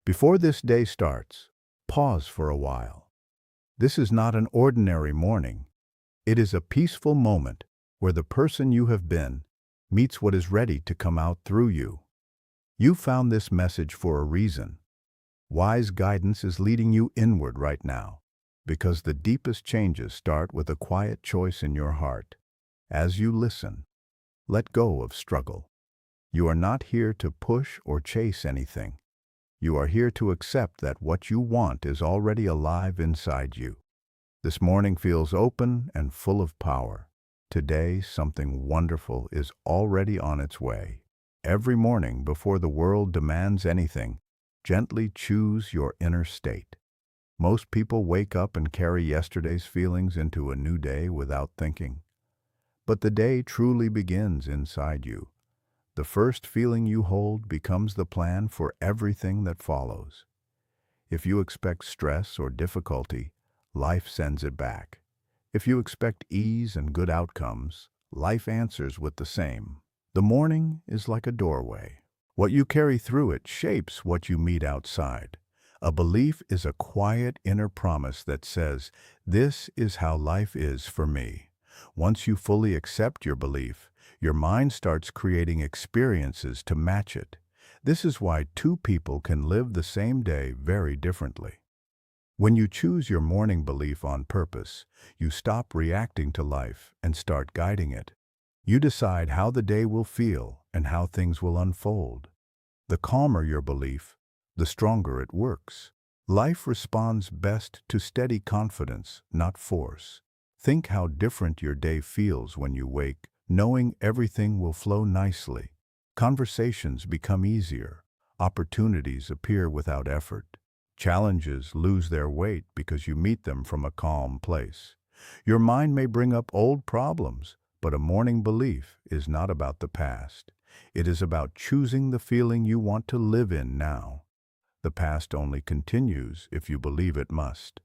Before this day starts, pause for a while. This is not an ordinary morning. It is a peaceful moment where the person you have been meets what is ready to come out through you. You found this message for a reason. Wise guidance is leading you inward right now, because the deepest changes start with a quiet choice in your heart. As you listen, let go of struggle. You are not here to push or chase anything. You are here to accept that what you want is already alive inside you. This morning feels open and full of power. Today, something wonderful is already on its way. Every morning, before the world demands anything, gently choose your inner state. Most people wake up and carry yesterday's feelings into a new day without thinking. But the day truly begins inside you. The first feeling you hold becomes the plan for everything that follows. If you expect stress or difficulty, life sends it back. If you expect ease and good outcomes, life answers with the same. The morning is like a doorway. What you carry through it shapes what you meet outside. A belief is a quiet inner promise that says, "This is how life is for me." Once you fully accept your belief, your mind starts creating experiences to match it. This is why two people can live the same day very differently. When you choose your morning belief on purpose, you stop reacting to life and start guiding it. You decide how the day will feel and how things will unfold. The calmer your belief, the stronger it works. Life responds best to steady confidence, not force. Think how different your day feels when you wake, knowing everything will flow nicely. Conversations become easier. Opportunities appear without effort. Challenges lose their weight because you meet them from a calm place. Your mind may bring up old problems, but a morning belief is not about the past. It is about choosing the feeling you want to live in now. The past only continues if you believe it must.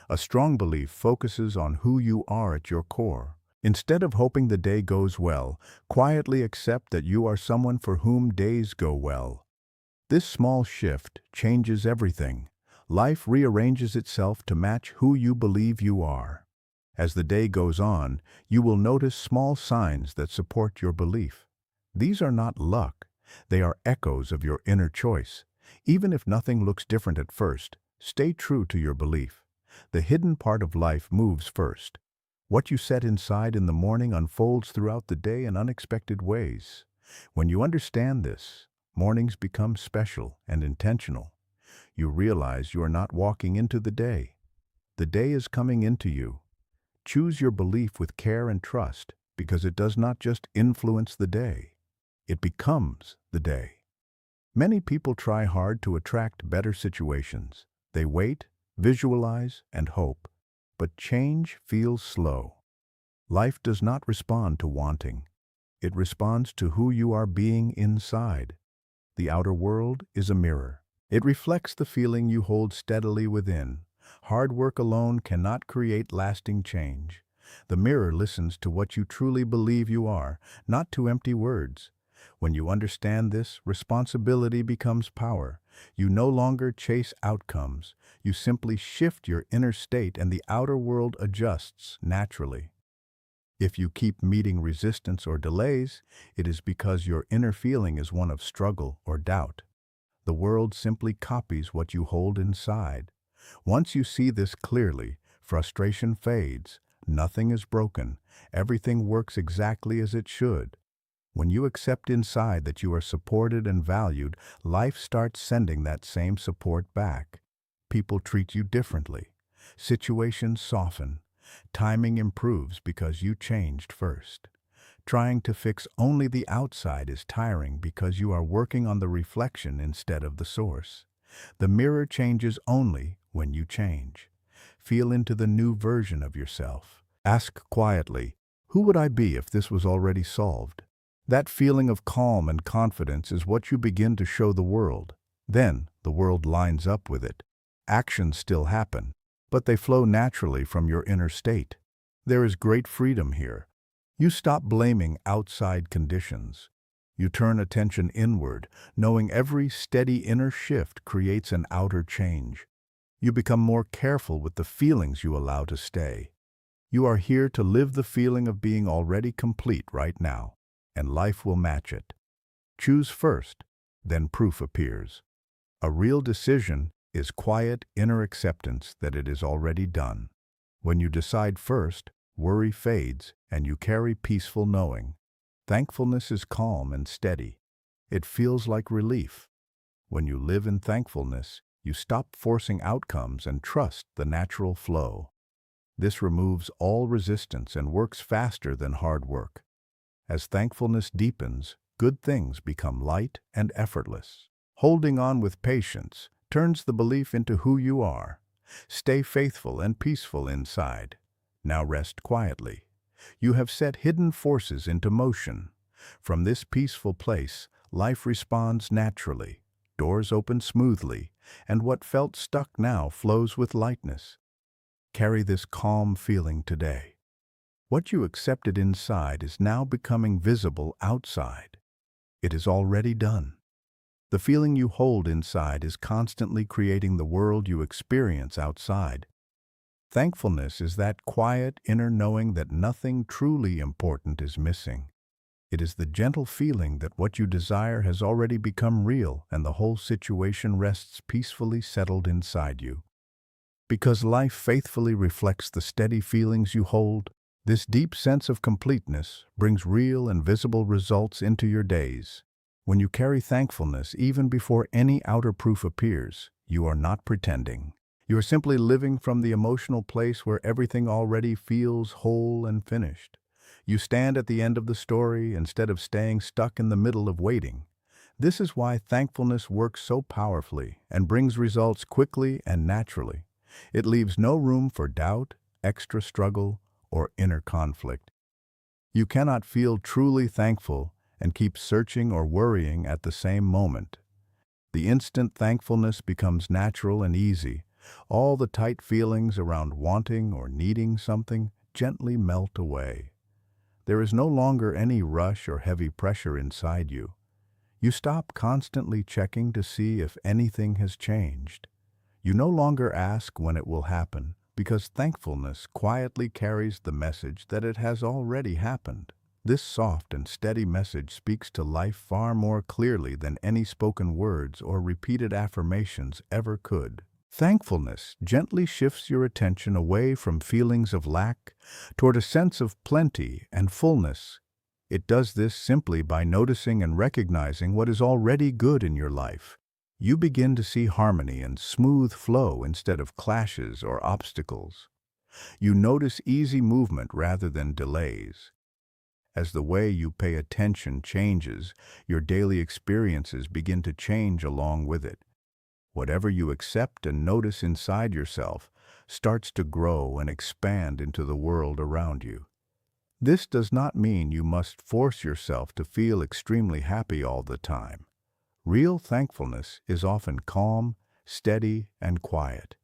A strong belief focuses on who you are at your core. Instead of hoping the day goes well, quietly accept that you are someone for whom days go well. This small shift changes everything. Life rearranges itself to match who you believe you are. As the day goes on, you will notice small signs that support your belief. These are not luck. They are echoes of your inner choice. Even if nothing looks different at first, stay true to your belief. The hidden part of life moves first. What you set inside in the morning unfolds throughout the day in unexpected ways. When you understand this, mornings become special and intentional. You realize you are not walking into the day. The day is coming into you. Choose your belief with care and trust, because it does not just influence the day. It becomes the day. Many people try hard to attract better situations. They wait, visualize, and hope. But change feels slow. Life does not respond to wanting. It responds to who you are being inside. The outer world is a mirror. It reflects the feeling you hold steadily within. Hard work alone cannot create lasting change. The mirror listens to what you truly believe you are, not to empty words. When you understand this, responsibility becomes power. You no longer chase outcomes. You simply shift your inner state and the outer world adjusts naturally. If you keep meeting resistance or delays, it is because your inner feeling is one of struggle or doubt. The world simply copies what you hold inside. Once you see this clearly, frustration fades. Nothing is broken. Everything works exactly as it should. When you accept inside that you are supported and valued, life starts sending that same support back. People treat you differently. Situations soften. Timing improves because you changed first. Trying to fix only the outside is tiring because you are working on the reflection instead of the source. The mirror changes only when you change. Feel into the new version of yourself. Ask quietly, who would I be if this was already solved? That feeling of calm and confidence is what you begin to show the world. Then the world lines up with it. Actions still happen, but they flow naturally from your inner state. There is great freedom here. You stop blaming outside conditions. You turn attention inward, knowing every steady inner shift creates an outer change. You become more careful with the feelings you allow to stay. You are here to live the feeling of being already complete right now, and life will match it. Choose first, then proof appears. A real decision is quiet inner acceptance that it is already done. When you decide first, worry fades and you carry peaceful knowing. Thankfulness is calm and steady. It feels like relief. When you live in thankfulness, you stop forcing outcomes and trust the natural flow. This removes all resistance and works faster than hard work. As thankfulness deepens, good things become light and effortless. Holding on with patience turns the belief into who you are. Stay faithful and peaceful inside. Now rest quietly. You have set hidden forces into motion. From this peaceful place, life responds naturally. Doors open smoothly, and what felt stuck now flows with lightness. Carry this calm feeling today. What you accepted inside is now becoming visible outside. It is already done. The feeling you hold inside is constantly creating the world you experience outside. Thankfulness is that quiet inner knowing that nothing truly important is missing. It is the gentle feeling that what you desire has already become real and the whole situation rests peacefully settled inside you. Because life faithfully reflects the steady feelings you hold, this deep sense of completeness brings real and visible results into your days. When you carry thankfulness even before any outer proof appears, you are not pretending. You are simply living from the emotional place where everything already feels whole and finished. You stand at the end of the story instead of staying stuck in the middle of waiting. This is why thankfulness works so powerfully and brings results quickly and naturally. It leaves no room for doubt, extra struggle, or inner conflict. You cannot feel truly thankful and keep searching or worrying at the same moment. The instant thankfulness becomes natural and easy. All the tight feelings around wanting or needing something gently melt away. There is no longer any rush or heavy pressure inside you. You stop constantly checking to see if anything has changed. You no longer ask when it will happen, because thankfulness quietly carries the message that it has already happened. This soft and steady message speaks to life far more clearly than any spoken words or repeated affirmations ever could. Thankfulness gently shifts your attention away from feelings of lack toward a sense of plenty and fullness. It does this simply by noticing and recognizing what is already good in your life. You begin to see harmony and smooth flow instead of clashes or obstacles. You notice easy movement rather than delays. As the way you pay attention changes, your daily experiences begin to change along with it. Whatever you accept and notice inside yourself starts to grow and expand into the world around you. This does not mean you must force yourself to feel extremely happy all the time. Real thankfulness is often calm, steady, and quiet.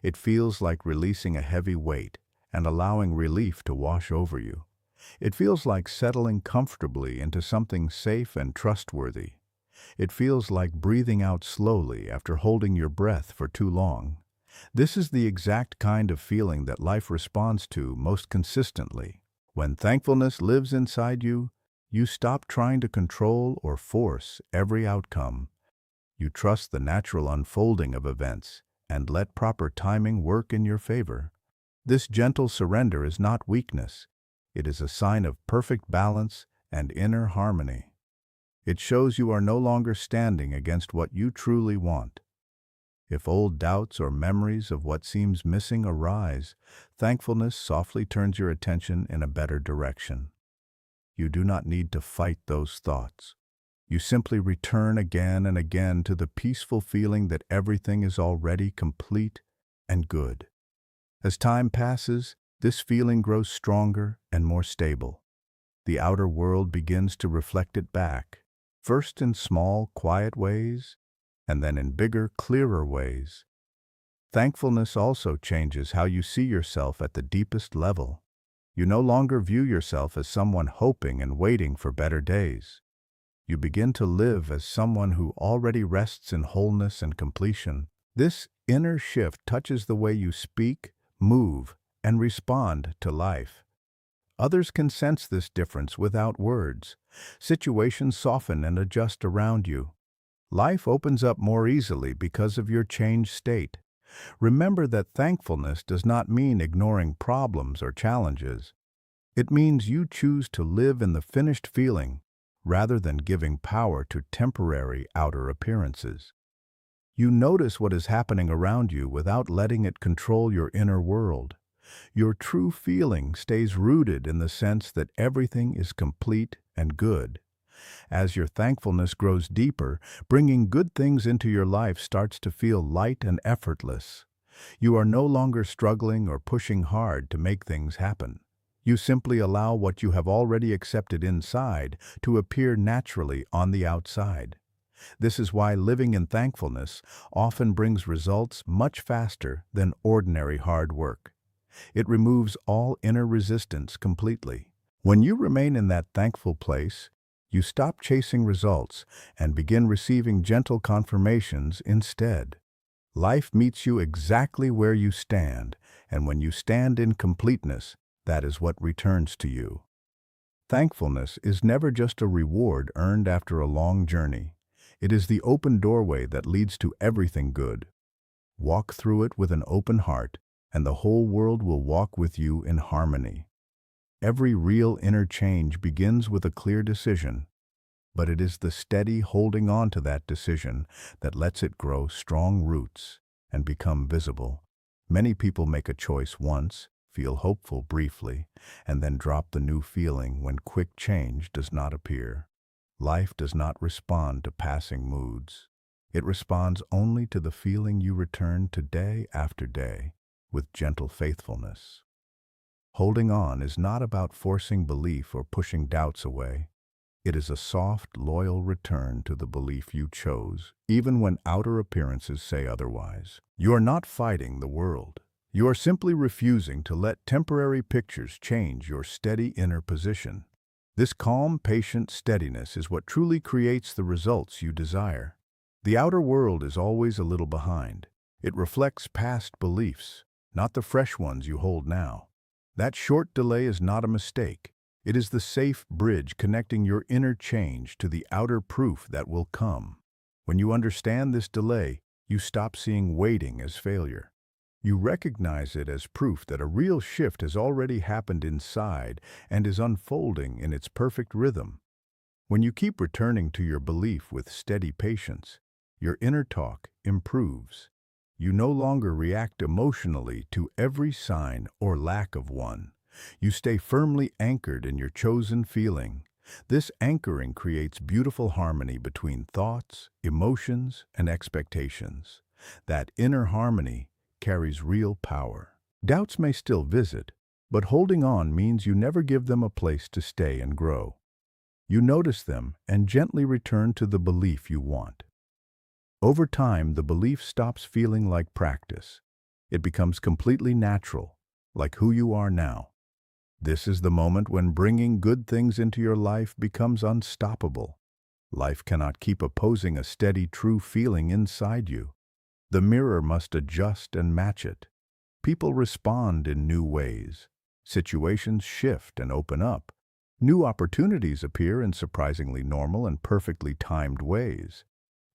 It feels like releasing a heavy weight and allowing relief to wash over you. It feels like settling comfortably into something safe and trustworthy. It feels like breathing out slowly after holding your breath for too long. This is the exact kind of feeling that life responds to most consistently. When thankfulness lives inside you, you stop trying to control or force every outcome. You trust the natural unfolding of events and let proper timing work in your favor. This gentle surrender is not weakness. It is a sign of perfect balance and inner harmony. It shows you are no longer standing against what you truly want. If old doubts or memories of what seems missing arise, thankfulness softly turns your attention in a better direction. You do not need to fight those thoughts. You simply return again and again to the peaceful feeling that everything is already complete and good. As time passes, this feeling grows stronger and more stable. The outer world begins to reflect it back, first in small, quiet ways, and then in bigger, clearer ways. Thankfulness also changes how you see yourself at the deepest level. You no longer view yourself as someone hoping and waiting for better days. You begin to live as someone who already rests in wholeness and completion. This inner shift touches the way you speak, move, and respond to life. Others can sense this difference without words. Situations soften and adjust around you. Life opens up more easily because of your changed state. Remember that thankfulness does not mean ignoring problems or challenges. It means you choose to live in the finished feeling rather than giving power to temporary outer appearances. You notice what is happening around you without letting it control your inner world. Your true feeling stays rooted in the sense that everything is complete and good. As your thankfulness grows deeper, bringing good things into your life starts to feel light and effortless. You are no longer struggling or pushing hard to make things happen. You simply allow what you have already accepted inside to appear naturally on the outside. This is why living in thankfulness often brings results much faster than ordinary hard work. It removes all inner resistance completely. When you remain in that thankful place, you stop chasing results and begin receiving gentle confirmations instead. Life meets you exactly where you stand, and when you stand in completeness, that is what returns to you. Thankfulness is never just a reward earned after a long journey. It is the open doorway that leads to everything good. Walk through it with an open heart, and the whole world will walk with you in harmony. Every real inner change begins with a clear decision, but it is the steady holding on to that decision that lets it grow strong roots and become visible. Many people make a choice once, feel hopeful briefly, and then drop the new feeling when quick change does not appear. Life does not respond to passing moods. It responds only to the feeling you return to day after day with gentle faithfulness. Holding on is not about forcing belief or pushing doubts away. It is a soft, loyal return to the belief you chose, even when outer appearances say otherwise. You are not fighting the world. You are simply refusing to let temporary pictures change your steady inner position. This calm, patient steadiness is what truly creates the results you desire. The outer world is always a little behind. It reflects past beliefs, not the fresh ones you hold now. That short delay is not a mistake. It is the safe bridge connecting your inner change to the outer proof that will come. When you understand this delay, you stop seeing waiting as failure. You recognize it as proof that a real shift has already happened inside and is unfolding in its perfect rhythm. When you keep returning to your belief with steady patience, your inner talk improves. You no longer react emotionally to every sign or lack of one. You stay firmly anchored in your chosen feeling. This anchoring creates beautiful harmony between thoughts, emotions, and expectations. That inner harmony carries real power. Doubts may still visit, but holding on means you never give them a place to stay and grow. You notice them and gently return to the belief you want. Over time, the belief stops feeling like practice. It becomes completely natural, like who you are now. This is the moment when bringing good things into your life becomes unstoppable. Life cannot keep opposing a steady, true feeling inside you. The mirror must adjust and match it. People respond in new ways. Situations shift and open up. New opportunities appear in surprisingly normal and perfectly timed ways.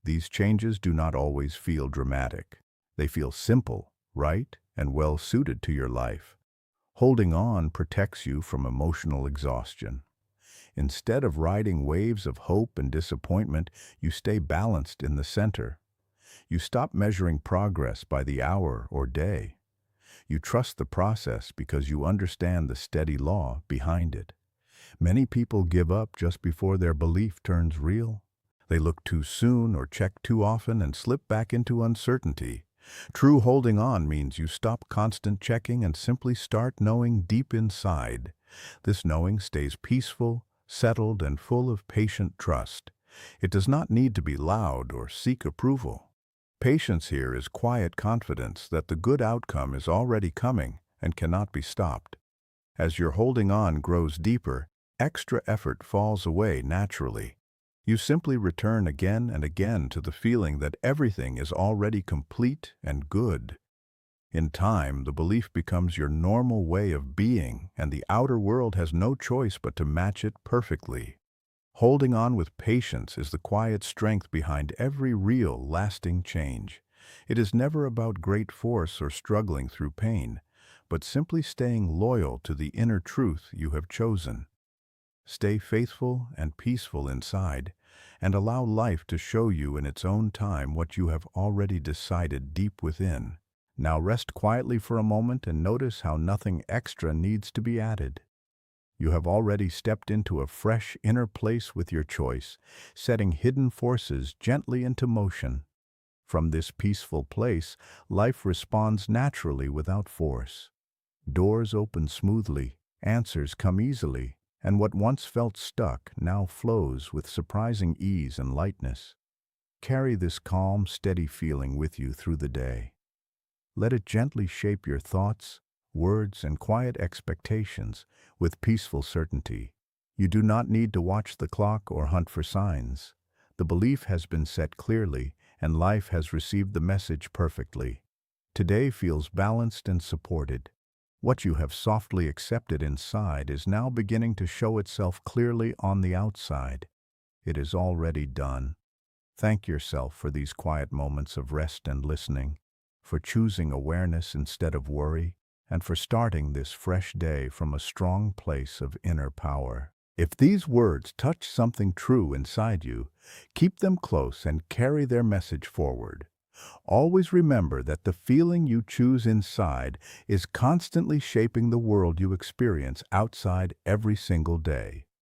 These changes do not always feel dramatic. They feel simple, right, and well suited to your life. Holding on protects you from emotional exhaustion. Instead of riding waves of hope and disappointment, you stay balanced in the center. You stop measuring progress by the hour or day. You trust the process because you understand the steady law behind it. Many people give up just before their belief turns real. They look too soon or check too often and slip back into uncertainty. True holding on means you stop constant checking and simply start knowing deep inside. This knowing stays peaceful, settled, and full of patient trust. It does not need to be loud or seek approval. Patience here is quiet confidence that the good outcome is already coming and cannot be stopped. As your holding on grows deeper, extra effort falls away naturally. You simply return again and again to the feeling that everything is already complete and good. In time, the belief becomes your normal way of being, and the outer world has no choice but to match it perfectly. Holding on with patience is the quiet strength behind every real, lasting change. It is never about great force or struggling through pain, but simply staying loyal to the inner truth you have chosen. Stay faithful and peaceful inside, and allow life to show you in its own time what you have already decided deep within. Now rest quietly for a moment and notice how nothing extra needs to be added. You have already stepped into a fresh inner place with your choice, setting hidden forces gently into motion. From this peaceful place, life responds naturally without force. Doors open smoothly, answers come easily, and what once felt stuck now flows with surprising ease and lightness. Carry this calm, steady feeling with you through the day. Let it gently shape your thoughts, words, and quiet expectations with peaceful certainty. You do not need to watch the clock or hunt for signs. The belief has been set clearly, and life has received the message perfectly. Today feels balanced and supported. What you have softly accepted inside is now beginning to show itself clearly on the outside. It is already done. Thank yourself for these quiet moments of rest and listening, for choosing awareness instead of worry, and for starting this fresh day from a strong place of inner power. If these words touch something true inside you, keep them close and carry their message forward. Always remember that the feeling you choose inside is constantly shaping the world you experience outside every single day.